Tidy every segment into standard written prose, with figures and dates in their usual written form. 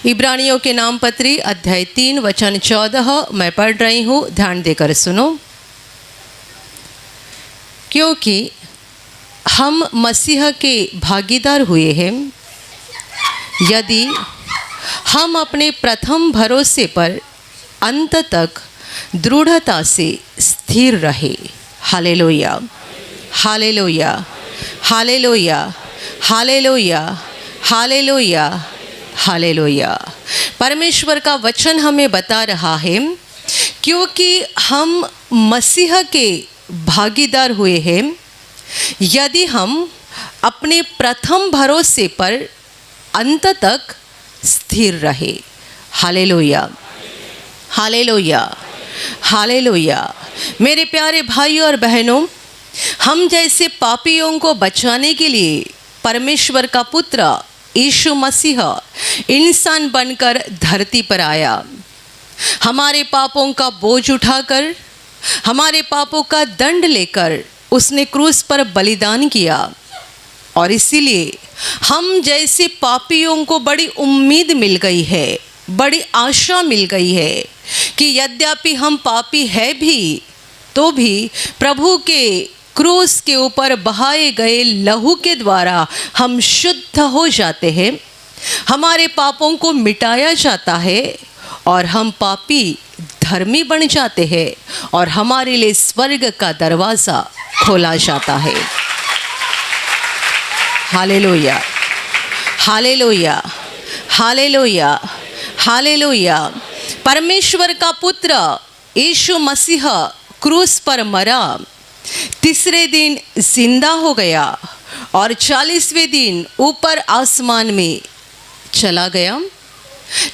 इब्रानियों के नाम पत्री अध्याय 3 वचन 14 मैं पढ़ रही हूँ, ध्यान देकर सुनो। क्योंकि हम मसीह के भागीदार हुए हैं, यदि हम अपने प्रथम भरोसे पर अंत तक दृढ़ता से स्थिर रहे। Hallelujah, hallelujah, hallelujah, hallelujah, hallelujah, hallelujah. परमेश्वर का वचन हमें बता रहा है, क्योंकि हम मसीह के भागीदार हुए हैं, यदि हम अपने प्रथम भरोसे पर अंत तक स्थिर रहे। Hallelujah, hallelujah, hallelujah. मेरे प्यारे भाई और बहनों, हम जैसे पापियों को बचाने के लिए परमेश्वर का पुत्र यीशु मसीह इंसान बनकर धरती पर आया। हमारे पापों का बोझ उठाकर, हमारे पापों का दंड लेकर उसने क्रूस पर बलिदान किया। और इसीलिए हम जैसे पापियों को बड़ी उम्मीद मिल गई है, बड़ी आशा मिल गई है कि यद्यपि हम पापी हैं भी, तो भी प्रभु के क्रूस के ऊपर बहाए गए लहू के द्वारा हम शुद्ध हो जाते हैं, हमारे पापों को मिटाया जाता है और हम पापी धर्मी बन जाते हैं और हमारे लिए स्वर्ग का दरवाज़ा खोला जाता है। Hallelujah, hallelujah, hallelujah, hallelujah. परमेश्वर का पुत्र यीशु मसीह क्रूस पर मरा, तीसरे दिन जिंदा हो गया और 40वें दिन ऊपर आसमान में चला गया।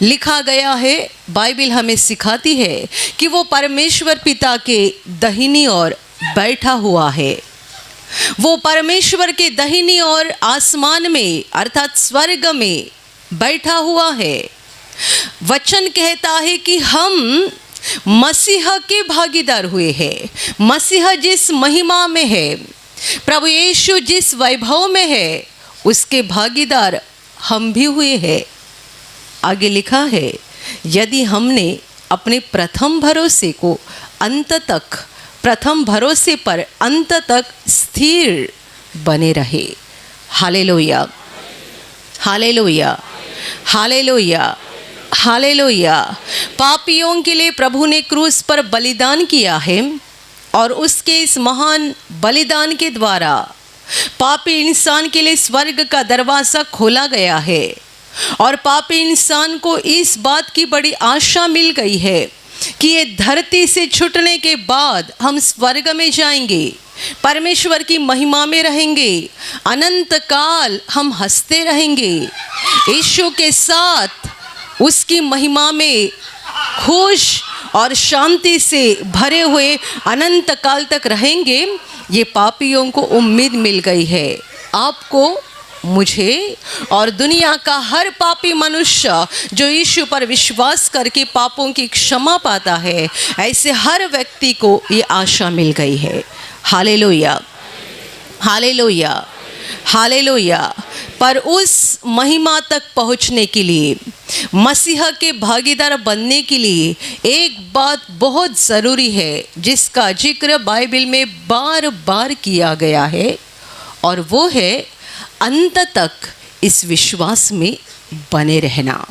लिखा गया है, बाइबल हमें सिखाती है कि वो परमेश्वर पिता के दाहिनी ओर बैठा हुआ है। वो परमेश्वर के दाहिनी ओर आसमान में अर्थात स्वर्ग में बैठा हुआ है। वचन कहता है कि हम मसीह के भागीदार हुए हैं। मसीह जिस महिमा में है, प्रभु यीशु जिस वैभव में है, उसके भागीदार हम भी हुए हैं। आगे लिखा है, यदि हमने अपने प्रथम भरोसे को अंत तक, प्रथम भरोसे पर अंत तक स्थिर बने रहे। Hallelujah, hallelujah, hallelujah, hallelujah. पापियों के लिए प्रभु ने क्रूस पर बलिदान किया है और उसके इस महान बलिदान के द्वारा पापी इंसान के लिए स्वर्ग का दरवाज़ा खोला गया है। और पापी इंसान को इस बात की बड़ी आशा मिल गई है कि ये धरती से छूटने के बाद हम स्वर्ग में जाएंगे, परमेश्वर की महिमा में रहेंगे, अनंत काल हम हंसते रहेंगे, यीशु के साथ उसकी महिमा में खुश और शांति से भरे हुए अनंत काल तक रहेंगे। ये पापियों को उम्मीद मिल गई है। आपको, मुझे और दुनिया का हर पापी मनुष्य जो यीशु पर विश्वास करके पापों की क्षमा पाता है, ऐसे हर व्यक्ति को ये आशा मिल गई है। Hallelujah, hallelujah, hallelujah. पर उस महिमा तक पहुंचने के लिए, मसीह के भागीदार बनने के लिए एक बात बहुत ज़रूरी है, जिसका जिक्र बाइबल में बार बार किया गया है, और वो है अंत तक इस विश्वास में बने रहना।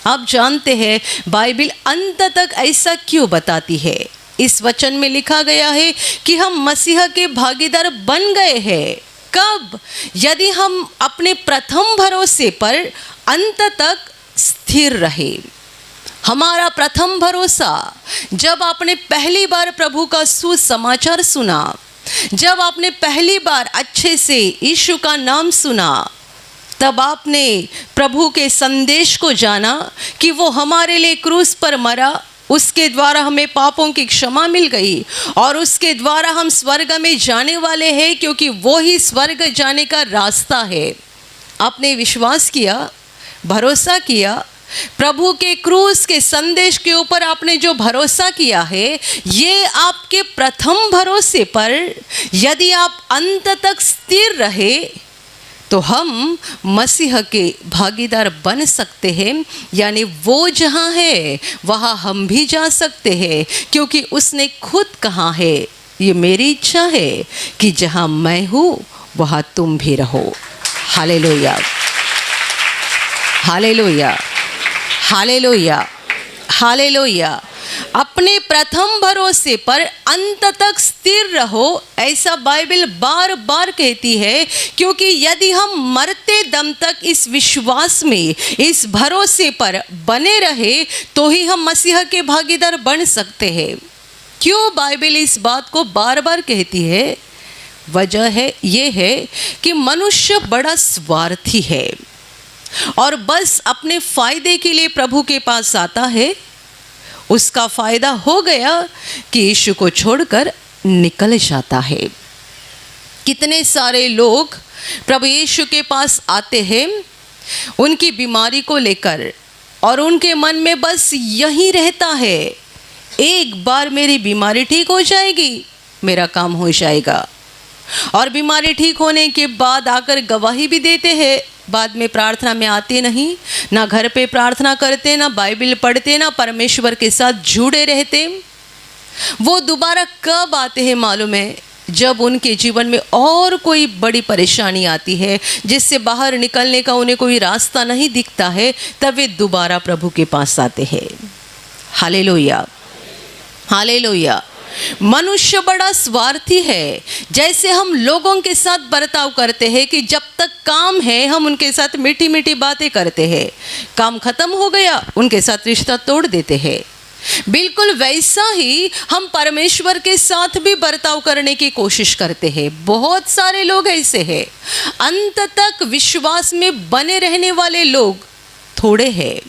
आप जानते हैं बाइबल अंत तक ऐसा क्यों बताती है? इस वचन में लिखा गया है कि हम मसीह के भागीदार बन गए हैं। कब? यदि हम अपने प्रथम भरोसे पर अंत तक स्थिर रहे। हमारा प्रथम भरोसा, जब आपने पहली बार प्रभु का सुसमाचार सुना, जब आपने पहली बार अच्छे से यीशु का नाम सुना, तब आपने प्रभु के संदेश को जाना कि वो हमारे लिए क्रूस पर मरा, उसके द्वारा हमें पापों की क्षमा मिल गई और उसके द्वारा हम स्वर्ग में जाने वाले हैं, क्योंकि वो ही स्वर्ग जाने का रास्ता है। आपने विश्वास किया, भरोसा किया, प्रभु के क्रूस के संदेश के ऊपर आपने जो भरोसा किया है, ये आपके प्रथम भरोसे पर यदि आप अंत तक स्थिर रहे, तो हम मसीह के भागीदार बन सकते हैं, यानी वो जहाँ है वहाँ हम भी जा सकते हैं, क्योंकि उसने खुद कहा है, ये मेरी इच्छा है कि जहाँ मैं हूँ वहाँ तुम भी रहो। Hallelujah, hallelujah, hallelujah, hallelujah. अपने प्रथम भरोसे पर अंत तक स्थिर रहो, ऐसा बाइबल बार बार कहती है, क्योंकि यदि हम मरते दम तक इस विश्वास में, इस भरोसे पर बने रहे तो ही हम मसीह के भागीदार बन सकते हैं। क्यों बाइबल इस बात को बार बार कहती है? वजह है ये है कि मनुष्य बड़ा स्वार्थी है और बस अपने फायदे के लिए प्रभु के पास आता है। उसका फायदा हो गया कि यीशु को छोड़कर निकल जाता है। कितने सारे लोग प्रभु यीशु के पास आते हैं उनकी बीमारी को लेकर, और उनके मन में बस यही रहता है, एक बार मेरी बीमारी ठीक हो जाएगी, मेरा काम हो जाएगा। और बीमारी ठीक होने के बाद आकर गवाही भी देते हैं, बाद में प्रार्थना में आते नहीं, ना घर पे प्रार्थना करते, ना बाइबल पढ़ते, ना परमेश्वर के साथ जुड़े रहते। वो दोबारा कब आते हैं मालूम है? जब उनके जीवन में और कोई बड़ी परेशानी आती है जिससे बाहर निकलने का उन्हें कोई रास्ता नहीं दिखता है, तब वे दोबारा प्रभु के पास आते हैं। Hallelujah, hallelujah. मनुष्य बड़ा स्वार्थी है। जैसे हम लोगों के साथ बर्ताव करते हैं कि जब तक काम है हम उनके साथ मीठी मीठी बातें करते हैं, काम खत्म हो गया उनके साथ रिश्ता तोड़ देते हैं, बिल्कुल वैसा ही हम परमेश्वर के साथ भी बर्ताव करने की कोशिश करते हैं। बहुत सारे लोग ऐसे हैं, अंत तक विश्वास में बने रहने वाले लोग थोड़े हैं।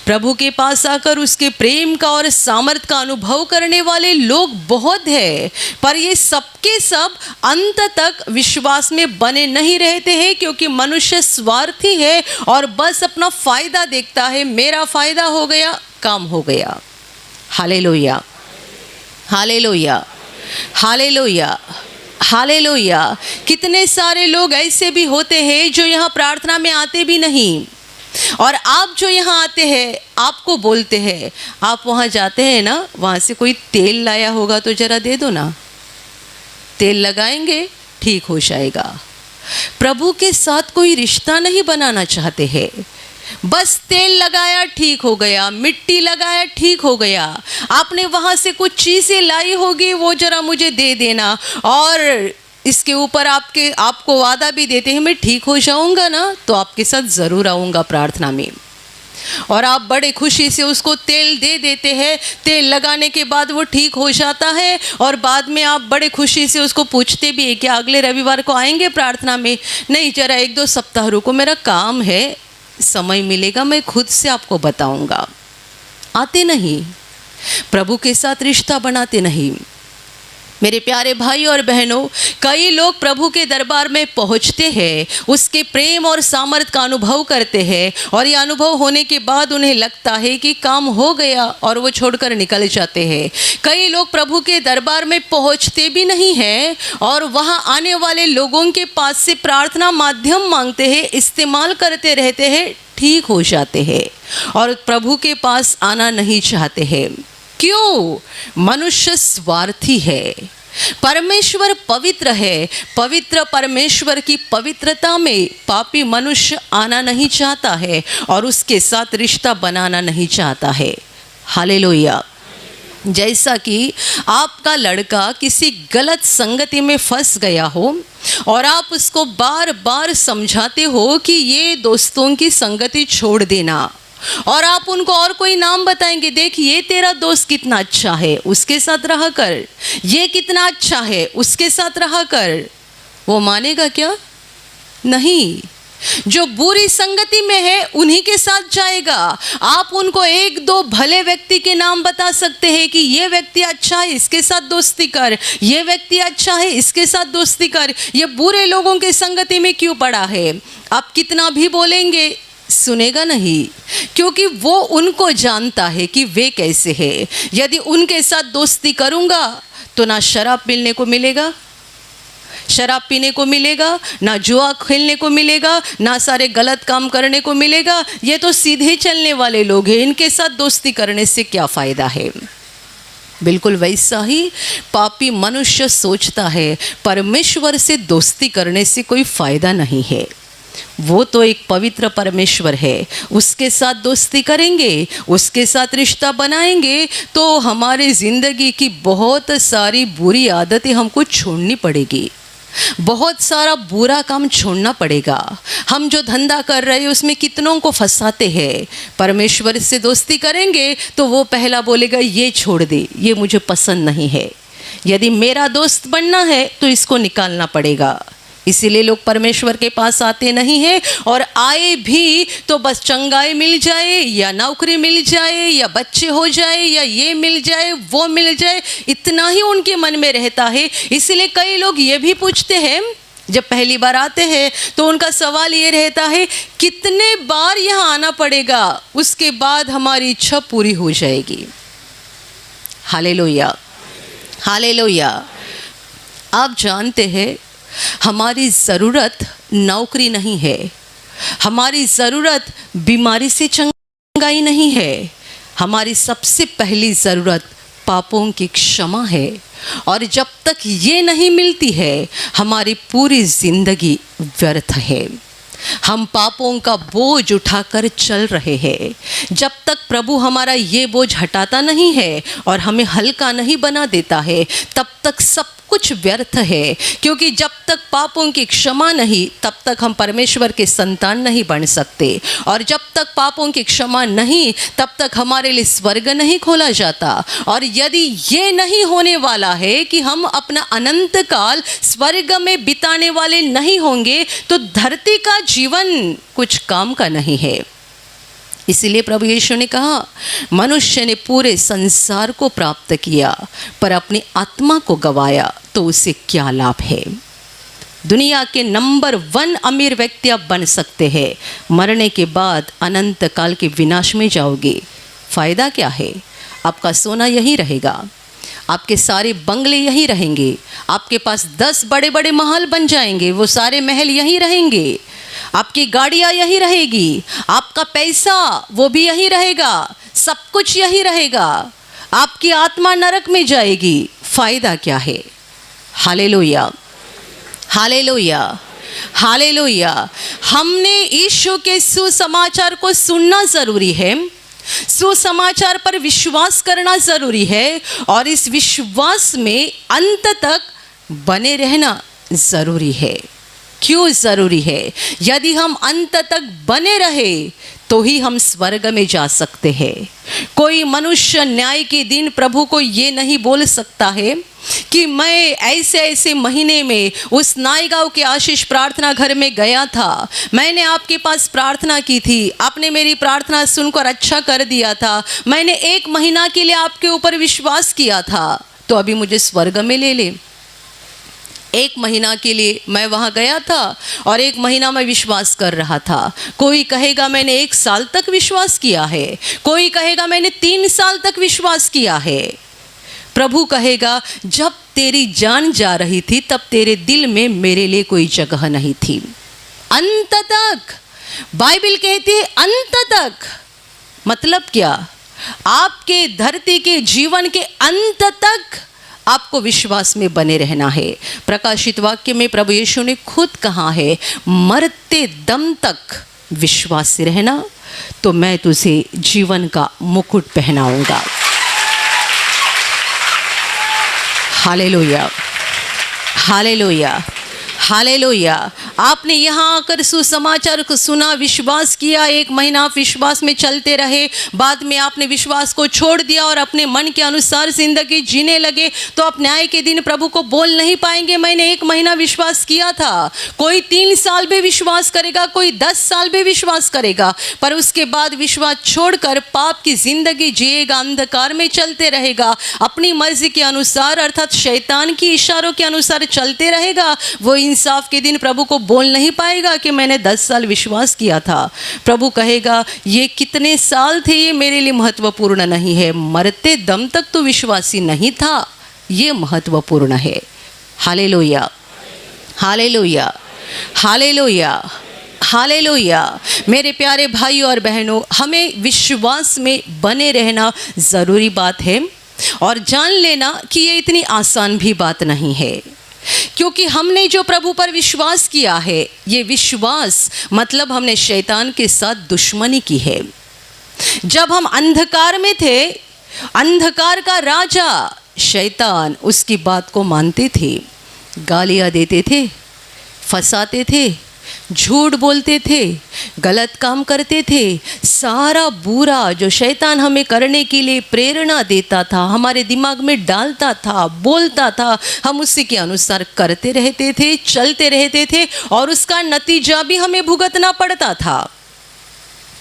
प्रभु के पास आकर उसके प्रेम का और सामर्थ्य का अनुभव करने वाले लोग बहुत हैं, पर ये सबके सब अंत तक विश्वास में बने नहीं रहते हैं, क्योंकि मनुष्य स्वार्थी है और बस अपना फायदा देखता है। मेरा फायदा हो गया, काम हो गया। Hallelujah, hallelujah, hallelujah, hallelujah. कितने सारे लोग ऐसे भी होते हैं जो यहाँ प्रार्थना में आते भी नहीं, और आप जो यहाँ आते हैं आपको बोलते हैं, आप वहाँ जाते हैं ना, वहाँ से कोई तेल लाया होगा तो जरा दे दो ना, तेल लगाएंगे ठीक हो जाएगा। प्रभु के साथ कोई रिश्ता नहीं बनाना चाहते हैं, बस तेल लगाया ठीक हो गया, मिट्टी लगाया ठीक हो गया। आपने वहाँ से कुछ चीज़ें लाई होगी, वो जरा मुझे दे देना, और इसके ऊपर आपको वादा भी देते हैं, मैं ठीक हो जाऊंगा ना तो आपके साथ ज़रूर आऊँगा प्रार्थना में। और आप बड़े खुशी से उसको तेल दे देते हैं, तेल लगाने के बाद वो ठीक हो जाता है, और बाद में आप बड़े खुशी से उसको पूछते भी है क्या अगले रविवार को आएंगे प्रार्थना में? नहीं, जरा 1-2 सप्ताह रुको, मेरा काम है, समय मिलेगा मैं खुद से आपको बताऊंगा। आते नहीं, प्रभु के साथ रिश्ता बनाते नहीं। मेरे प्यारे भाई और बहनों, कई लोग प्रभु के दरबार में पहुंचते हैं, उसके प्रेम और सामर्थ्य का अनुभव करते हैं, और ये अनुभव होने के बाद उन्हें लगता है कि काम हो गया और वो छोड़कर निकल जाते हैं। कई लोग प्रभु के दरबार में पहुंचते भी नहीं हैं और वहां आने वाले लोगों के पास से प्रार्थना माध्यम मांगते हैं, इस्तेमाल करते रहते हैं, ठीक हो जाते हैं और प्रभु के पास आना नहीं चाहते हैं। क्यों? मनुष्य स्वार्थी है, परमेश्वर पवित्र है। पवित्र परमेश्वर की पवित्रता में पापी मनुष्य आना नहीं चाहता है और उसके साथ रिश्ता बनाना नहीं चाहता है। हालेलुया। जैसा कि आपका लड़का किसी गलत संगति में फंस गया हो और आप उसको बार बार समझाते हो कि ये दोस्तों की संगति छोड़ देना, और आप उनको और कोई नाम बताएंगे, देख ये तेरा दोस्त कितना अच्छा है, उसके साथ रहा कर, ये कितना अच्छा है, उसके साथ रहा कर, वो मानेगा क्या? नहीं। जो बुरी संगति में है उन्हीं के साथ जाएगा। आप उनको 1-2 भले व्यक्ति के नाम बता सकते हैं कि ये व्यक्ति अच्छा है, इसके साथ दोस्ती कर, ये व्यक्ति अच्छा है, इसके साथ दोस्ती कर, ये बुरे लोगों के संगति में क्यों पड़ा है? आप कितना भी बोलेंगे सुनेगा नहीं, क्योंकि वो उनको जानता है कि वे कैसे हैं। यदि उनके साथ दोस्ती करूँगा तो ना शराब पीने को मिलेगा, शराब पीने को मिलेगा, ना जुआ खेलने को मिलेगा, ना सारे गलत काम करने को मिलेगा। ये तो सीधे चलने वाले लोग हैं, इनके साथ दोस्ती करने से क्या फ़ायदा है। बिल्कुल वैसा ही पापी मनुष्य सोचता है, परमेश्वर से दोस्ती करने से कोई फ़ायदा नहीं है। वो तो एक पवित्र परमेश्वर है, उसके साथ दोस्ती करेंगे, उसके साथ रिश्ता बनाएंगे तो हमारी ज़िंदगी की बहुत सारी बुरी आदतें हमको छोड़नी पड़ेगी, बहुत सारा बुरा काम छोड़ना पड़ेगा। हम जो धंधा कर रहे हैं उसमें कितनों को फंसाते हैं। परमेश्वर से दोस्ती करेंगे तो वो पहला बोलेगा ये छोड़ दे, ये मुझे पसंद नहीं है। यदि मेरा दोस्त बनना है तो इसको निकालना पड़ेगा। इसीलिए लोग परमेश्वर के पास आते नहीं हैं, और आए भी तो बस चंगाई मिल जाए या नौकरी मिल जाए या बच्चे हो जाए या ये मिल जाए वो मिल जाए, इतना ही उनके मन में रहता है। इसीलिए कई लोग ये भी पूछते हैं, जब पहली बार आते हैं तो उनका सवाल ये रहता है कितने बार यहाँ आना पड़ेगा, उसके बाद हमारी इच्छा पूरी हो जाएगी। Hallelujah, hallelujah. आप जानते हैं हमारी ज़रूरत नौकरी नहीं है, हमारी ज़रूरत बीमारी से चंगाई नहीं है, हमारी सबसे पहली ज़रूरत पापों की क्षमा है। और जब तक ये नहीं मिलती है हमारी पूरी ज़िंदगी व्यर्थ है। हम पापों का बोझ उठाकर चल रहे हैं। जब तक प्रभु हमारा ये बोझ हटाता नहीं है और हमें हल्का नहीं बना देता है, तब तक सब कुछ व्यर्थ है। क्योंकि जब तक पापों की क्षमा नहीं, तब तक हम परमेश्वर के संतान नहीं बन सकते। और जब तक पापों की क्षमा नहीं, तब तक हमारे लिए स्वर्ग नहीं खोला जाता। और यदि ये नहीं होने वाला है कि हम अपना अनंत काल स्वर्ग में बिताने वाले नहीं होंगे, तो धरती का जीवन कुछ काम का नहीं है। इसीलिए प्रभु यीशु ने कहा, मनुष्य ने पूरे संसार को प्राप्त किया पर अपनी आत्मा को गवाया तो उसे क्या लाभ है। दुनिया के नंबर 1 अमीर व्यक्ति आप बन सकते हैं, मरने के बाद अनंत काल के विनाश में जाओगे, फ़ायदा क्या है। आपका सोना यहीं रहेगा, आपके सारे बंगले यहीं रहेंगे, आपके पास 10 बड़े बड़े महल बन जाएंगे, वो सारे महल यहीं रहेंगे, आपकी गाड़ियाँ यहीं रहेगी, आपका पैसा वो भी यहीं रहेगा, सब कुछ यहीं रहेगा, आपकी आत्मा नरक में जाएगी, फ़ायदा क्या है। Hallelujah, hallelujah, hallelujah. हमने यीशु के सुसमाचार को सुनना ज़रूरी है, सुसमाचार पर विश्वास करना ज़रूरी है, और इस विश्वास में अंत तक बने रहना ज़रूरी है। क्यों ज़रूरी है? यदि हम अंत तक बने रहे तो ही हम स्वर्ग में जा सकते हैं। कोई मनुष्य न्याय के दिन प्रभु को ये नहीं बोल सकता है कि मैं ऐसे ऐसे महीने में उस नायगांव के आशीष प्रार्थना घर में गया था, मैंने आपके पास प्रार्थना की थी, आपने मेरी प्रार्थना सुनकर अच्छा कर दिया था, मैंने 1 महीना के लिए आपके ऊपर विश्वास किया था, तो अभी मुझे स्वर्ग में ले ले। 1 महीना के लिए मैं वहाँ गया था और 1 महीना मैं विश्वास कर रहा था। कोई कहेगा मैंने 1 साल तक विश्वास किया है, कोई कहेगा मैंने 3 साल तक विश्वास किया है। प्रभु कहेगा जब तेरी जान जा रही थी तब तेरे दिल में मेरे लिए कोई जगह नहीं थी। अंत तक, बाइबल कहती है अंत तक। मतलब क्या? आपके धरती के जीवन के अंत तक आपको विश्वास में बने रहना है। प्रकाशित वाक्य में प्रभु यीशु ने खुद कहा है, मरते दम तक विश्वासी रहना तो मैं तुझे जीवन का मुकुट पहनाऊंगा। Hallelujah, hallelujah, hallelujah. आपने यहाँ आकर सुसमाचार को सुना, विश्वास किया, 1 महीना आप विश्वास में चलते रहे, बाद में आपने विश्वास को छोड़ दिया और अपने मन के अनुसार जिंदगी जीने लगे, तो आप न्याय के दिन प्रभु को बोल नहीं पाएंगे मैंने 1 महीना विश्वास किया था। कोई 3 साल भी विश्वास करेगा, कोई 10 साल भी विश्वास करेगा, पर उसके बाद विश्वास छोड़कर पाप की जिंदगी जिएगा, अंधकार में चलते रहेगा, अपनी मर्जी के अनुसार अर्थात शैतान की इशारों के अनुसार चलते रहेगा। वो इंसाफ के दिन प्रभु को बोल नहीं पाएगा कि मैंने 10 साल विश्वास किया था। प्रभु कहेगा ये कितने साल थे ये मेरे लिए महत्वपूर्ण नहीं है, मरते दम तक तो विश्वासी नहीं था, ये महत्वपूर्ण है। Hallelujah, hallelujah, hallelujah, hallelujah. मेरे प्यारे भाइयों और बहनों, हमें विश्वास में बने रहना ज़रूरी बात है और जान लेना कि ये इतनी आसान भी बात नहीं है, क्योंकि हमने जो प्रभु पर विश्वास किया है, ये विश्वास मतलब हमने शैतान के साथ दुश्मनी की है। जब हम अंधकार में थे, अंधकार का राजा शैतान उसकी बात को मानते थे, गालियाँ देते थे, फंसाते थे, झूठ बोलते थे, गलत काम करते थे। सारा बुरा जो शैतान हमें करने के लिए प्रेरणा देता था, हमारे दिमाग में डालता था, बोलता था, हम उसी के अनुसार करते रहते थे, चलते रहते थे और उसका नतीजा भी हमें भुगतना पड़ता था।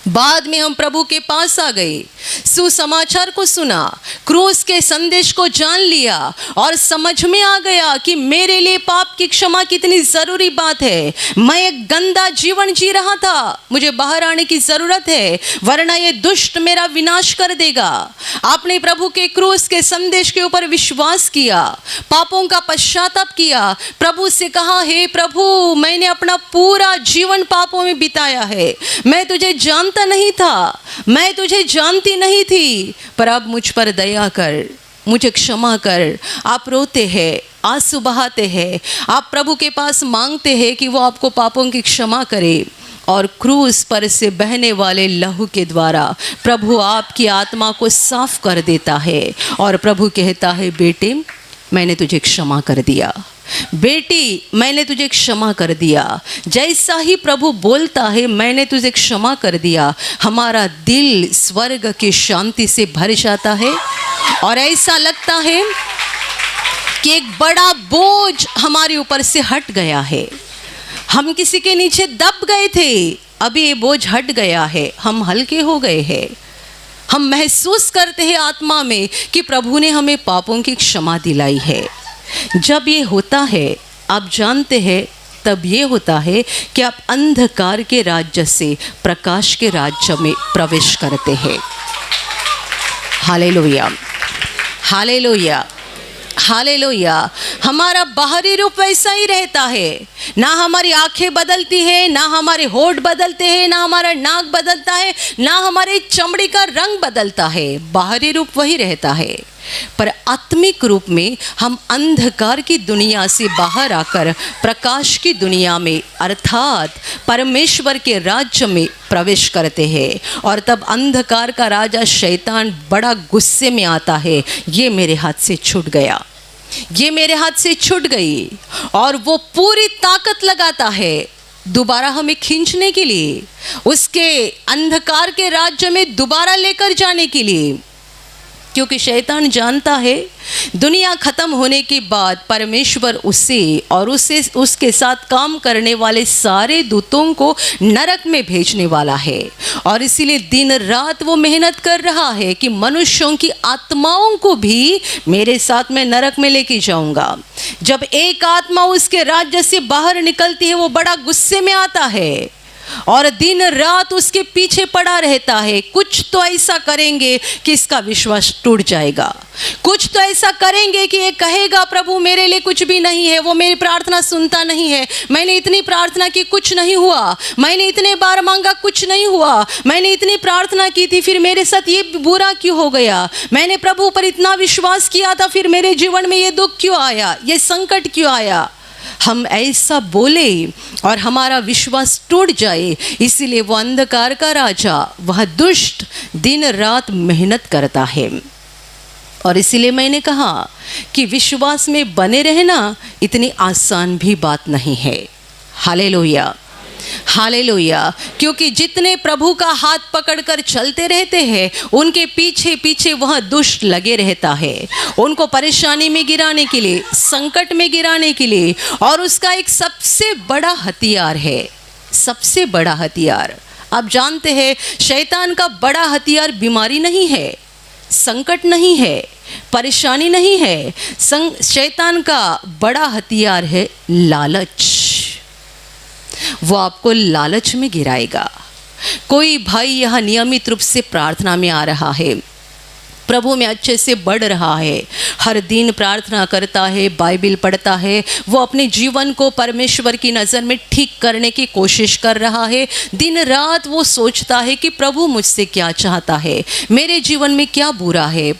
बाद में हम प्रभु के पास आ गए, सुसमाचार को सुना, क्रूस के संदेश को जान लिया और समझ में आ गया कि मेरे लिए पाप की क्षमा कितनी ज़रूरी बात है। मैं एक गंदा जीवन जी रहा था, मुझे बाहर आने की ज़रूरत है, वरना ये दुष्ट मेरा विनाश कर देगा। आपने प्रभु के क्रूस के संदेश के ऊपर विश्वास किया, पापों का पश्चाताप किया, प्रभु से कहा, हे प्रभु, मैंने अपना पूरा जीवन पापों में बिताया है, मैं तुझे जानता नहीं था, मैं तुझे जानती नहीं थी, पर अब मुझ पर दया कर, मुझे क्षमा कर। आप रोते हैं, आंसू बहाते हैं, आप प्रभु के पास मांगते हैं कि वो आपको पापों की क्षमा करे और क्रूस पर से बहने वाले लहू के द्वारा प्रभु आपकी आत्मा को साफ कर देता है और प्रभु कहता है, बेटे मैंने तुझे क्षमा कर दिया, बेटी मैंने तुझे क्षमा कर दिया। जैसा ही प्रभु बोलता है मैंने तुझे क्षमा कर दिया, हमारा दिल स्वर्ग की शांति से भर जाता है और ऐसा लगता है कि एक बड़ा बोझ हमारे ऊपर से हट गया है। हम किसी के नीचे दब गए थे, अभी ये बोझ हट गया है, हम हल्के हो गए हैं। हम महसूस करते हैं आत्मा में कि प्रभु ने हमें पापों की क्षमा दिलाई है। जब ये होता है, आप जानते हैं, तब ये होता है कि आप अंधकार के राज्य से प्रकाश के राज्य में प्रवेश करते हैं। Hallelujah, hallelujah, hallelujah. हमारा बाहरी रूप वैसा ही रहता है, ना हमारी आंखें बदलती है, ना हमारे होठ बदलते हैं, ना हमारा नाक बदलता है, ना हमारे चमड़ी का रंग बदलता है, बाहरी रूप वही रहता है। पर आत्मिक रूप में हम अंधकार की दुनिया से बाहर आकर प्रकाश की दुनिया में अर्थात परमेश्वर के राज्य में प्रवेश करते हैं और तब अंधकार का राजा शैतान बड़ा गुस्से में आता है, ये मेरे हाथ से छूट गया, ये मेरे हाथ से छूट गई, और वो पूरी ताकत लगाता है दोबारा हमें खींचने के लिए, उसके अंधकार के राज्य में दोबारा लेकर जाने के लिए। क्योंकि शैतान जानता है दुनिया ख़त्म होने के बाद परमेश्वर उसे और उसके साथ काम करने वाले सारे दूतों को नरक में भेजने वाला है, और इसीलिए दिन रात वो मेहनत कर रहा है कि मनुष्यों की आत्माओं को भी मेरे साथ में नरक में लेके जाऊंगा। जब एक आत्मा उसके राज्य से बाहर निकलती है, वो बड़ा गुस्से में आता है और दिन रात उसके पीछे पड़ा रहता है। कुछ तो ऐसा करेंगे कि इसका विश्वास टूट जाएगा, कुछ तो ऐसा करेंगे कि ये कहेगा प्रभु मेरे लिए कुछ भी नहीं है, वो मेरी प्रार्थना सुनता नहीं है, मैंने इतनी प्रार्थना की कुछ नहीं हुआ, मैंने इतने बार मांगा कुछ नहीं हुआ, मैंने इतनी प्रार्थना की थी फिर मेरे साथ ये बुरा क्यों हो गया, मैंने प्रभु पर इतना विश्वास किया था फिर मेरे जीवन में ये दुख क्यों आया, ये संकट क्यों आया। हम ऐसा बोले और हमारा विश्वास टूट जाए, इसीलिए वो अंधकार का राजा, वह दुष्ट दिन रात मेहनत करता है। और इसीलिए मैंने कहा कि विश्वास में बने रहना इतनी आसान भी बात नहीं है। Hallelujah, hallelujah. क्योंकि जितने प्रभु का हाथ पकड़कर चलते रहते हैं उनके पीछे पीछे वह दुष्ट लगे रहता है, उनको परेशानी में गिराने के लिए, संकट में गिराने के लिए। और उसका एक सबसे बड़ा हथियार है, सबसे बड़ा हथियार, आप जानते हैं शैतान का बड़ा हथियार बीमारी नहीं है, संकट नहीं है, परेशानी नहीं है। शैतान का बड़ा हथियार है लालच। वो आपको लालच में गिराएगा। कोई भाई यहाँ नियमित रूप से प्रार्थना में आ रहा है, प्रभु में अच्छे से बढ़ रहा है, हर दिन प्रार्थना करता है, बाइबल पढ़ता है, वो अपने जीवन को परमेश्वर की नज़र में ठीक करने की कोशिश कर रहा है। दिन रात वो सोचता है कि प्रभु मुझसे क्या चाहता है, मेरे जीवन में क्या बुरा है,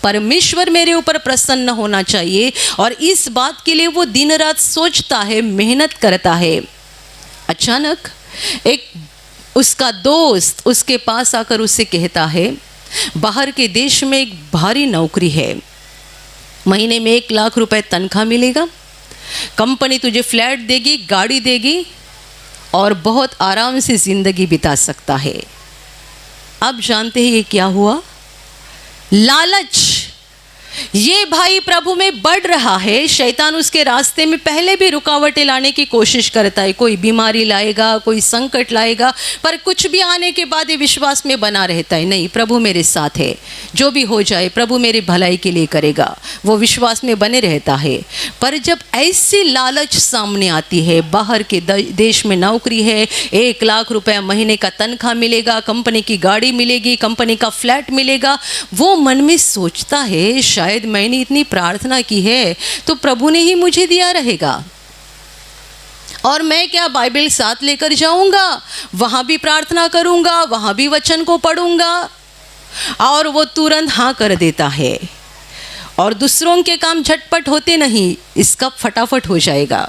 परमेश्वर मेरे ऊपर प्रसन्न होना चाहिए, और इस बात के लिए वो दिन रात सोचता है, मेहनत करता है। अचानक एक उसका दोस्त उसके पास आकर उससे कहता है, बाहर के देश में एक भारी नौकरी है, महीने में 1 लाख रुपए तनख्वाह मिलेगा, कंपनी तुझे फ्लैट देगी, गाड़ी देगी और बहुत आराम से ज़िंदगी बिता सकता है। अब जानते हैं ये क्या हुआ? लालच। ये भाई प्रभु में बढ़ रहा है, शैतान उसके रास्ते में पहले भी रुकावटें लाने की कोशिश करता है, कोई बीमारी लाएगा, कोई संकट लाएगा, पर कुछ भी आने के बाद ये विश्वास में बना रहता है, नहीं प्रभु मेरे साथ है, जो भी हो जाए प्रभु मेरी भलाई के लिए करेगा, वो विश्वास में बने रहता है। पर जब ऐसी लालच सामने आती है, बाहर के देश में नौकरी है, 1 लाख रुपया महीने का तनख्वाह मिलेगा, कंपनी की गाड़ी मिलेगी, कंपनी का फ्लैट मिलेगा, वो मन में सोचता है शायद मैंने इतनी प्रार्थना की है तो प्रभु ने ही मुझे दिया रहेगा, और मैं क्या बाइबल साथ लेकर जाऊंगा, वहां भी प्रार्थना करूंगा, वहां भी वचन को पढ़ूंगा, और वो तुरंत हाँ कर देता है। और दूसरों के काम झटपट होते नहीं, इसका फटाफट हो जाएगा,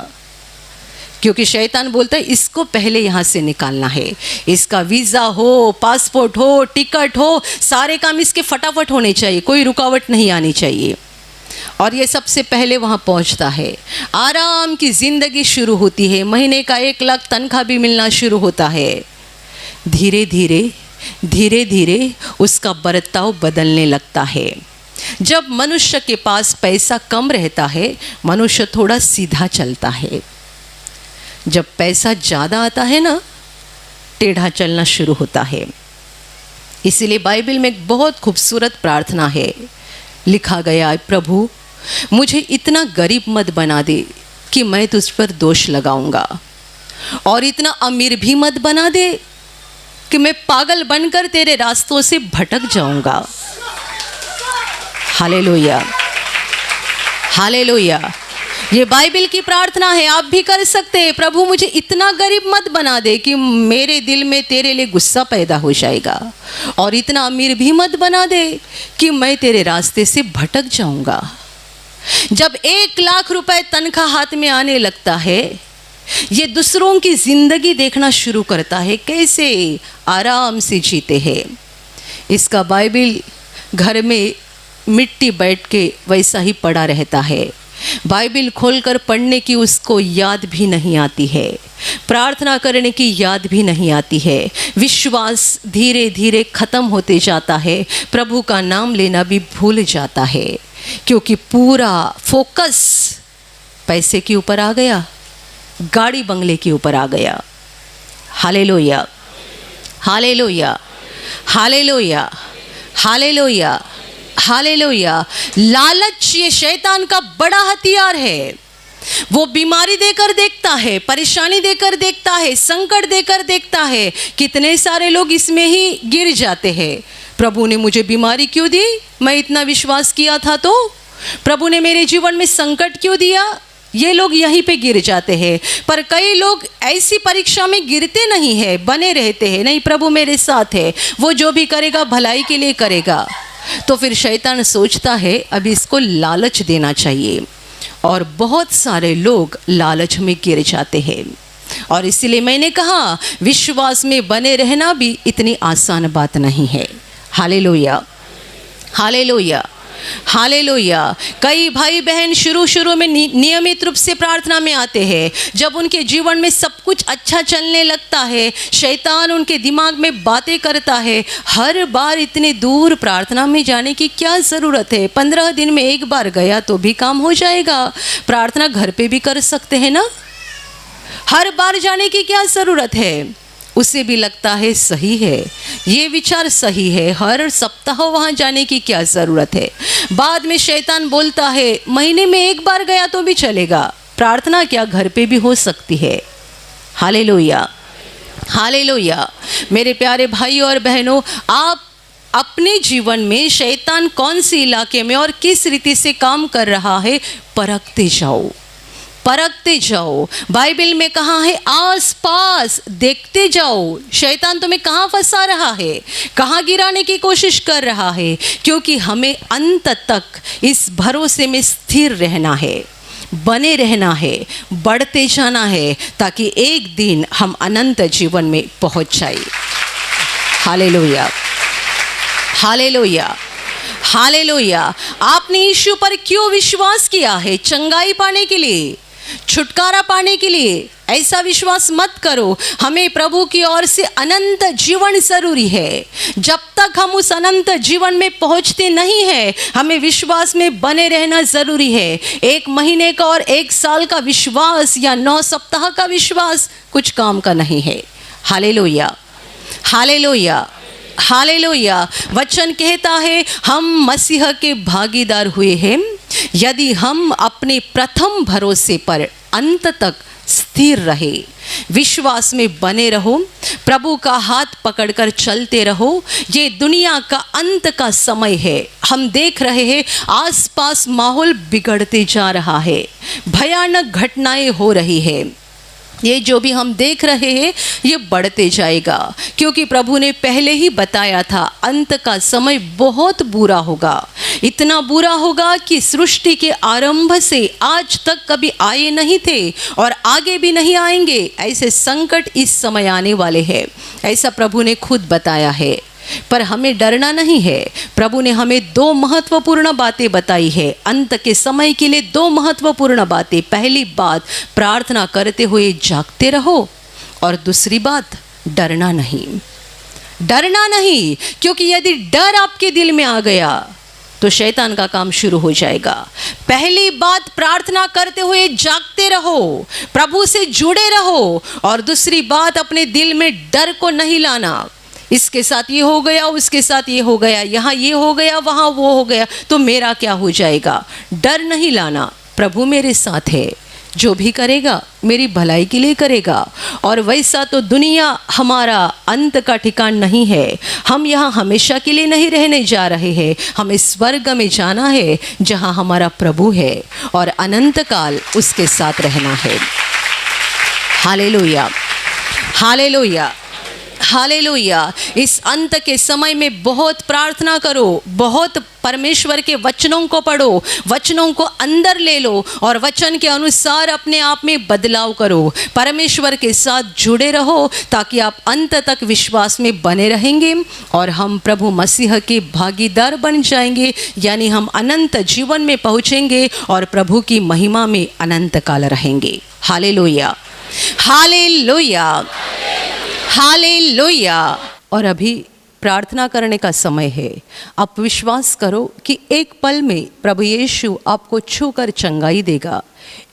क्योंकि शैतान बोलता है इसको पहले यहाँ से निकालना है, इसका वीज़ा हो, पासपोर्ट हो, टिकट हो, सारे काम इसके फटाफट होने चाहिए, कोई रुकावट नहीं आनी चाहिए। और ये सबसे पहले वहाँ पहुँचता है, आराम की ज़िंदगी शुरू होती है, महीने का 1 लाख तनख्वाह भी मिलना शुरू होता है। धीरे धीरे उसका बर्ताव बदलने लगता है। जब मनुष्य के पास पैसा कम रहता है, मनुष्य थोड़ा सीधा चलता है। जब पैसा ज़्यादा आता है ना, टेढ़ा चलना शुरू होता है। इसीलिए बाइबल में एक बहुत खूबसूरत प्रार्थना है, लिखा गया है, प्रभु मुझे इतना गरीब मत बना दे कि मैं तुझ पर दोष लगाऊंगा, और इतना अमीर भी मत बना दे कि मैं पागल बनकर तेरे रास्तों से भटक जाऊंगा। Hallelujah, hallelujah. ये बाइबल की प्रार्थना है, आप भी कर सकते हैं। प्रभु मुझे इतना गरीब मत बना दे कि मेरे दिल में तेरे लिए गुस्सा पैदा हो जाएगा, और इतना अमीर भी मत बना दे कि मैं तेरे रास्ते से भटक जाऊंगा। जब 1 लाख रुपए तनख्वाह हाथ में आने लगता है, ये दूसरों की जिंदगी देखना शुरू करता है, कैसे आराम से जीते हैं। इसका बाइबल घर में मिट्टी बैठ के वैसा ही पड़ा रहता है, बाइबल खोलकर पढ़ने की उसको याद भी नहीं आती है, प्रार्थना करने की याद भी नहीं आती है। विश्वास धीरे धीरे ख़त्म होते जाता है, प्रभु का नाम लेना भी भूल जाता है, क्योंकि पूरा फोकस पैसे के ऊपर आ गया, गाड़ी बंगले के ऊपर आ गया। Hallelujah, hallelujah, hallelujah, hallelujah, hallelujah. लालच ये शैतान का बड़ा हथियार है। वो बीमारी देकर देखता है, परेशानी देकर देखता है, संकट देकर देखता है। कितने सारे लोग इसमें ही गिर जाते हैं। प्रभु ने मुझे बीमारी क्यों दी? मैं इतना विश्वास किया था तो। प्रभु ने मेरे जीवन में संकट क्यों दिया? ये लोग यहीं पे गिर जाते हैं। पर कई लोग ऐसी परीक्षा में गिरते नहीं है, बने रहते हैं, नहीं प्रभु मेरे साथ है, वो जो भी करेगा भलाई के लिए करेगा। तो फिर शैतान सोचता है अब इसको लालच देना चाहिए, और बहुत सारे लोग लालच में गिर जाते हैं। और इसीलिए मैंने कहा विश्वास में बने रहना भी इतनी आसान बात नहीं है। Hallelujah, hallelujah, hallelujah. कई भाई बहन शुरू में नियमित रूप से प्रार्थना में आते हैं। जब उनके जीवन में सब कुछ अच्छा चलने लगता है, शैतान उनके दिमाग में बातें करता है, हर बार इतने दूर प्रार्थना में जाने की क्या ज़रूरत है? 15 दिन में एक बार गया तो भी काम हो जाएगा। प्रार्थना घर पे भी कर सकते हैं ना, हर बार जाने की क्या ज़रूरत है? उसे भी लगता है सही है, ये विचार सही है, हर सप्ताह वहाँ जाने की क्या ज़रूरत है। बाद में शैतान बोलता है महीने में एक बार गया तो भी चलेगा, प्रार्थना क्या घर पे भी हो सकती है। Hallelujah, hallelujah. मेरे प्यारे भाइयों और बहनों, आप अपने जीवन में शैतान कौन सी इलाके में और किस रीति से काम कर रहा है परखते जाओ, परखते जाओ। बाइबल में कहा है आस पास देखते जाओ, शैतान तुम्हें कहाँ फंसा रहा है, कहाँ गिराने की कोशिश कर रहा है, क्योंकि हमें अंत तक इस भरोसे में स्थिर रहना है, बने रहना है, बढ़ते जाना है, ताकि एक दिन हम अनंत जीवन में पहुंच जाए। Hallelujah, hallelujah, hallelujah. आपने यीशु पर क्यों विश्वास किया है? चंगाई पाने के लिए, छुटकारा पाने के लिए। ऐसा विश्वास मत करो। हमें प्रभु की ओर से अनंत जीवन जरूरी है। जब तक हम उस अनंत जीवन में पहुंचते नहीं है, हमें विश्वास में बने रहना जरूरी है। 1 महीने का और 1 साल का विश्वास या 9 सप्ताह का विश्वास कुछ काम का नहीं है। Hallelujah, hallelujah, hallelujah. वचन कहता है हम मसीह के भागीदार हुए हैं यदि हम अपने प्रथम भरोसे पर अंत तक स्थिर रहे, विश्वास में बने रहो, प्रभु का हाथ पकड़कर चलते रहो। ये दुनिया का अंत का समय है। हम देख रहे हैं आसपास माहौल बिगड़ते जा रहा है, भयानक घटनाएं हो रही है। ये जो भी हम देख रहे हैं ये बढ़ते जाएगा, क्योंकि प्रभु ने पहले ही बताया था अंत का समय बहुत बुरा होगा। इतना बुरा होगा कि सृष्टि के आरंभ से आज तक कभी आए नहीं थे और आगे भी नहीं आएंगे। ऐसे संकट इस समय आने वाले हैं, ऐसा प्रभु ने खुद बताया है। पर हमें डरना नहीं है। प्रभु ने हमें 2 महत्वपूर्ण बातें बताई है अंत के समय के लिए। 2 महत्वपूर्ण बातें। पहली बात, प्रार्थना करते हुए जागते रहो, और दूसरी बात, डरना नहीं, डरना नहीं। क्योंकि यदि डर आपके दिल में आ गया तो शैतान का काम शुरू हो जाएगा। पहली बात, प्रार्थना करते हुए जागते रहो, प्रभु से जुड़े रहो, और दूसरी बात, अपने दिल में डर को नहीं लाना। इसके साथ ये हो गया, उसके साथ ये हो गया, यहाँ ये हो गया, वहाँ वो हो गया, तो मेरा क्या हो जाएगा। डर नहीं लाना। प्रभु मेरे साथ है, जो भी करेगा मेरी भलाई के लिए करेगा। और वैसा तो दुनिया हमारा अंत का ठिकान नहीं है। हम यहाँ हमेशा के लिए नहीं रहने जा रहे हैं। हमें स्वर्ग में जाना है जहाँ हमारा प्रभु है और अनंत काल उसके साथ रहना है। Hallelujah, hallelujah, hallelujah. इस अंत के समय में बहुत प्रार्थना करो, बहुत परमेश्वर के वचनों को पढ़ो, वचनों को अंदर ले लो और वचन के अनुसार अपने आप में बदलाव करो। परमेश्वर के साथ जुड़े रहो ताकि आप अंत तक विश्वास में बने रहेंगे और हम प्रभु मसीह के भागीदार बन जाएंगे, यानी हम अनंत जीवन में पहुँचेंगे और प्रभु की महिमा में अनंत काल रहेंगे। Hallelujah, hallelujah, hallelujah. और अभी प्रार्थना करने का समय है। आप विश्वास करो कि एक पल में प्रभु यीशु आपको छूकर चंगाई देगा।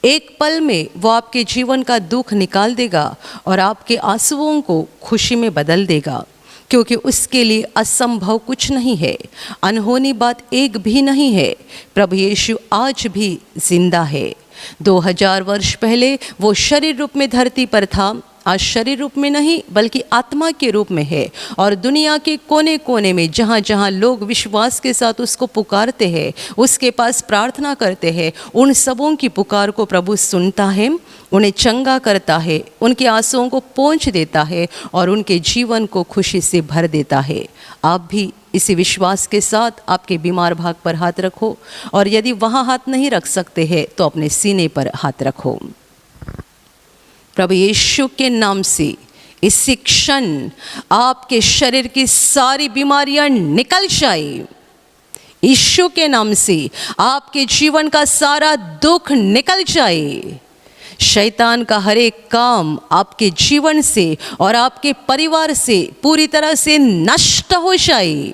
एक पल में वो आपके जीवन का दुख निकाल देगा और आपके आंसुओं को खुशी में बदल देगा, क्योंकि उसके लिए असंभव कुछ नहीं है, अनहोनी बात एक भी नहीं है। प्रभु यीशु आज भी जिंदा है। 2000 वर्ष पहले वो शरीर रूप में धरती पर था, आज शरीर रूप में नहीं बल्कि आत्मा के रूप में है। और दुनिया के कोने कोने में जहाँ जहाँ लोग विश्वास के साथ उसको पुकारते हैं, उसके पास प्रार्थना करते हैं, उन सबों की पुकार को प्रभु सुनता है, उन्हें चंगा करता है, उनके आंसुओं को पोंछ देता है और उनके जीवन को खुशी से भर देता है। आप भी इसी विश्वास के साथ आपके बीमार भाग पर हाथ रखो, और यदि वहाँ हाथ नहीं रख सकते हैं तो अपने सीने पर हाथ रखो। प्रभु यीशु के नाम से इसी क्षण आपके शरीर की सारी बीमारियां निकल जाए। यीशु के नाम से आपके जीवन का सारा दुख निकल जाए। शैतान का हर एक काम आपके जीवन से और आपके परिवार से पूरी तरह से नष्ट हो जाए।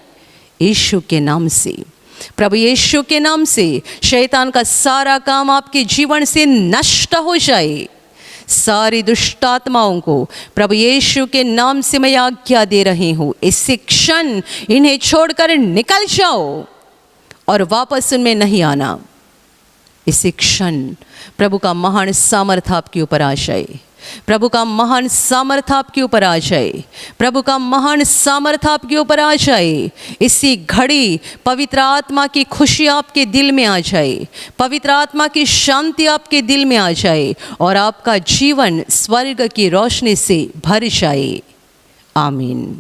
यीशु के नाम से, प्रभु यीशु के नाम से शैतान का सारा काम आपके जीवन से नष्ट हो जाए। सारी दुष्ट आत्माओं को प्रभु यीशु के नाम से मैं आज्ञा दे रही हूँ, इसी क्षण इन्हें छोड़कर निकल जाओ और वापस उनमें नहीं आना। इसी क्षण प्रभु का महान सामर्थ आपके ऊपर आ जाए। प्रभु का महान सामर्थ आपके ऊपर आ जाए, प्रभु का महान सामर्थ आपके ऊपर आ जाए। इसी घड़ी पवित्र आत्मा की खुशी आपके दिल में आ जाए, पवित्र आत्मा की शांति आपके दिल में आ जाए और आपका जीवन स्वर्ग की रोशनी से भर जाए। आमीन।